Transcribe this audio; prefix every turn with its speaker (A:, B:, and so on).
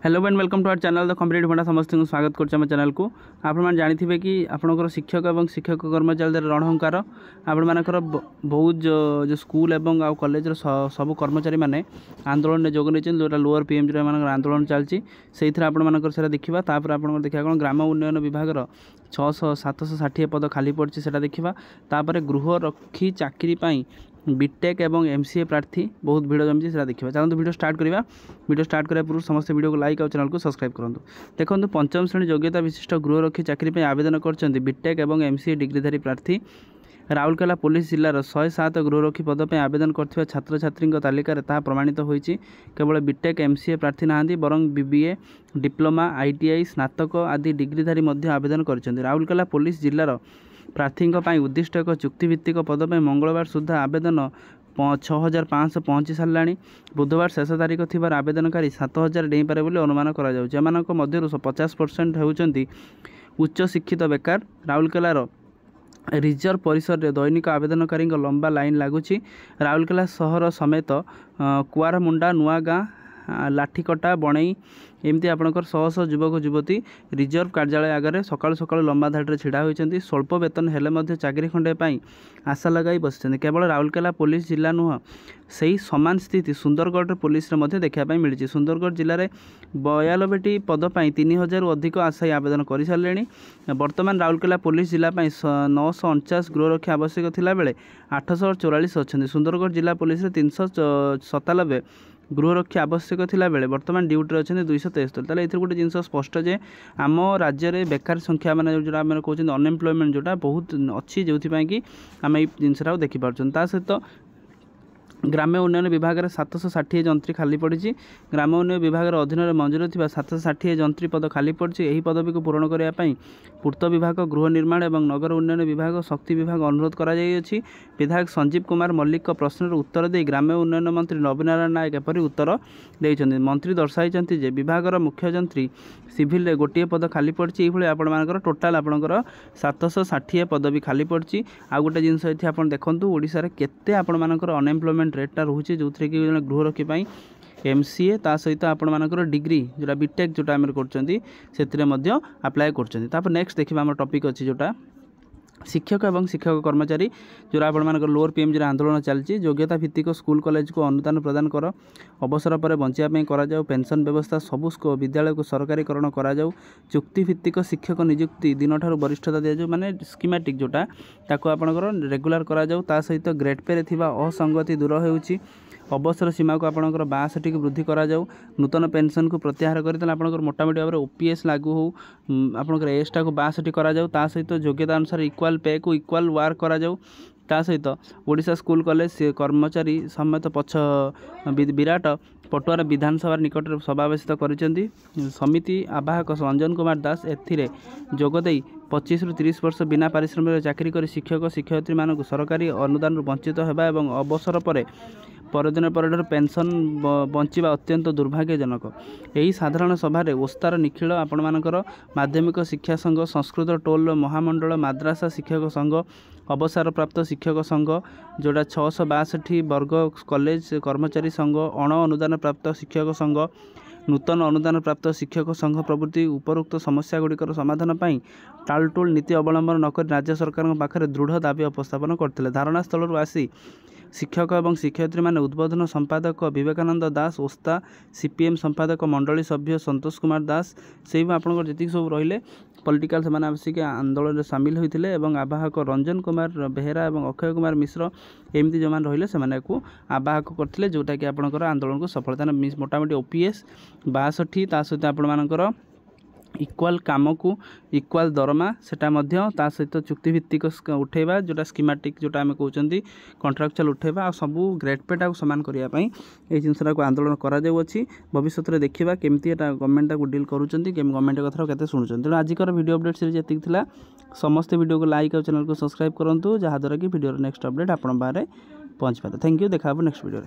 A: Hello and welcome to our channel the competitive Funda समस्त को स्वागत कर चैनल को आपन जानते कि आपंकर शिक्षक और शिक्षक कर्मचारी रणहंकार आपंकर बहुत जो स्कूल एवं आ कॉलेज सब कर्मचारी मैंने आंदोलन में जोग नहीं जोटा लोअर पीएमजी आंदोलन चलती से आपंकर देखा तापर आप देखा कौन ग्राम उन्नयन विभाग 600-760 पद खाली पड़ी से देखा तापर गृह रक्षी चाकरी बीटेक एवं एमसीए प्रार्थी बहुत भिड़ जमी से देखा चलते वीडियो स्टार्ट करवा वीडियो स्टार्ट करने पूर्व समस्त वीडियो को लाइक और चैनल को सब्सक्राइब करूँ। देखो पंचम श्रेणी योग्यता विशिष्ट गृहरक्षी चाकरी आवेदन कर बीटेक एवं एमसीए डिग्रीधारी प्रार्थी राउरकेला पुलिस जिलार 107 गृहरक्षी पद पर आवेदन कर छात्र छात्री तालिकार ताहा प्रमाणित होती केवल बीटेक एमसीए प्रार्थी ना बरं बीबीए डिप्लोमा आईटीआई स्नातक आदि डिग्रीधारी आवेदन कर राउरकेला पुलिस जिलार प्रार्थी उद्दिष्ट एक चुक्तिभित्तिक पद पर मंगलवार सुधा आवेदन 6500 पहुँची सारा बुधवार शेष तारीख थी आवेदनकारी 7000 डेई पारे बोली अनुमान कर 50% होती उच्च शिक्षित बेकार। राउरकेलार रिजर्व परिसर में दैनिक आवेदनकारी लंबा लाइन लगुच राउरकेला सहर समेत कुआरमुंडा नुआगाँ लाठीकटा बणई एमती आपंकर शह युवक युवती रिजर्व कार्यालय आगे सकाल सकाल लंबा धाड़ी छिड़ा होती स्वल्प वेतन हेले चाकरी खंडे आशा लगाई बस केवल राउरकेला पुलिस जिला नुह से सामान स्थिति सुंदरगढ़ पुलिस देखा मिली। सुंदरगढ़ जिले में 92टी पद पर 3000 अधिक आशायी आवेदन कर सारे बर्तमान राउरकेला पुलिस जिला 949 गृहरक्षी आवश्यक थिला बेले 844 अच्छा। सुंदरगढ़ जिला पुलिस 397 गृहरक्षी आवश्यक थिला बेले बर्तमान ड्यूटी अच्छे 273। ताले एथि गोटे जिनस स्पष्ट जे आम राज्य में बेकार संख्या माने जोटा आम कहते अनएम्प्लॉयमेंट जोटा बहुत अच्छी जो कि आम ये जिनसा देखिपुर ता सहित ग्राम्य उन्नयन विभाग में 760 जंत्री खाली पड़ी ग्राम उन्नयन विभाग अधीन में मंजूर थी 760 जंत्री पद खाली पड़ी यही पदवी को पूरण करने पूर्त विभाग गृह निर्माण और नगर उन्नयन विभाग शक्ति विभाग अनुरोध कर विधायक संजीव कुमार मल्लिक प्रश्नर उत्तर दे ग्राम्य उन्नयन मंत्री नवीन नारायण नायक एपरी उत्तर देते मंत्री दर्शाई विभाग मुख्य जंत्री सिविल गोटे पद खाली पड़ी ये आपर टोटाल आपंकर 760 पदवी खाली पड़ी। आ गोटे जिनस ये आप देखूँ ओडिशा केते आपर अनएम्प्लॉयमेंट रेटा रोचे जो कि गृहरक्षी एमसीए ता सहित आपर डिग्री जोटा बीटेक जोटा आम कर अप्लाई कर। नेक्स्ट देखा आम टॉपिक अच्छी जोटा शिक्षक और शिक्षक कर्मचारी जो आप लोअर पीएमजी आंदोलन चलती योग्यता भित्तिक स्कूल कॉलेज को अनुदान प्रदान कर अवसर पर बंचापी करा पेंशन व्यवस्था सबू विद्यालय को सरकारीकरण करा चुक्तिभित्तिक शिक्षक नियुक्ति दिन ठार वरिष्ठता दिजाऊ माने स्कीमेटिक जोटा ताको आपणकर रेगुलर करा ता सहित ग्रेड पे थिबा असंगति दूर होउची अवसर सीमा को आपणकर 62 को वृद्धि करा नूतन पेंशन को प्रत्याहार कर आपणकर मोटामोटी भाव में ओपीएस लागू हो आपणकर एजटा को 62 करा ता सहित योग्यता अनुसार इक्वाल पे को इक्वाल वर्क करा ता सहित ओडिशा स्कूल कॉलेज कर्मचारी समेत पक्ष विराट पटुआर विधानसभा निकट समावेशित कर समिति आवाहक रंजन कुमार दास एथिरे जोगदे 25 ରୁ 30 वर्ष बिना पारिश्रमिक चाकरी कर शिक्षक शिक्षयित्री मानक सरकारी अनुदान वंचित होगा और अवसर पर परदिन पर पेंशन बंचा अत्यंत दुर्भाग्यजनक। यही साधारण सभार ओस्तार निखिल आपण मानकर माध्यमिक शिक्षा संघ संस्कृत टोल महामंडल माद्रासा शिक्षक संघ अवसर प्राप्त शिक्षक संघ जोड़ा 662 वर्ग कॉलेज कर्मचारी संघ अण अनुदान प्राप्त शिक्षक संघ नूतन अनुदान प्राप्त शिक्षक संघ प्रभृति उपरोक्त समस्या गुड़िकर समाधान पर टालटोल नीति अवलंबन नक राज्य सरकार पाखे दृढ़ दाबी उपस्थापन करते। धारणास्थल आसी शिक्षक और शिक्षयित्री माने उद्बोधन संपादक विवेकानंद दास ओस्ता सीपीएम संपादक मंडली सभ्य संतोष कुमार दास से आपंकर जी सब रहिले पॉलिटिकल से आसिक आंदोलन में सामिल होते आवाहक रंजन कुमार बेहेरा और अक्षय कुमार मिश्र एमती जो रहिले से आवाहक करते जोटा कि आपंकर आंदोलन को सफलता मोटामोटी ओपीएस 62 ता सहित आपर इक्वाल काम को इक्वाल दरमा सेटा सहित चुक्तिभित्तिक उठेबा जोटा स्कीमेटिक जोटा आम कहते कॉन्ट्रैक्चुअल उठेबा सबू ग्रेड पेटा को सामान करने ये जिनसा को आंदोलन करा भविष्य में देखा केमती गवर्नमेंट को डील करुँच गवर्नमेंट कथा के शुणुं। तेणु आजिकर वीडियो अपडेट सीरीज जी था समस्त वीडियो को लाइक और चैनल को सब्सक्राइब करूँ जहाँद्वारा कि वीडियो नेक्स्ट अपडेट आप बाहर पहुँच पाए। थैंक यू देखा नेक्स्ट वीडियो।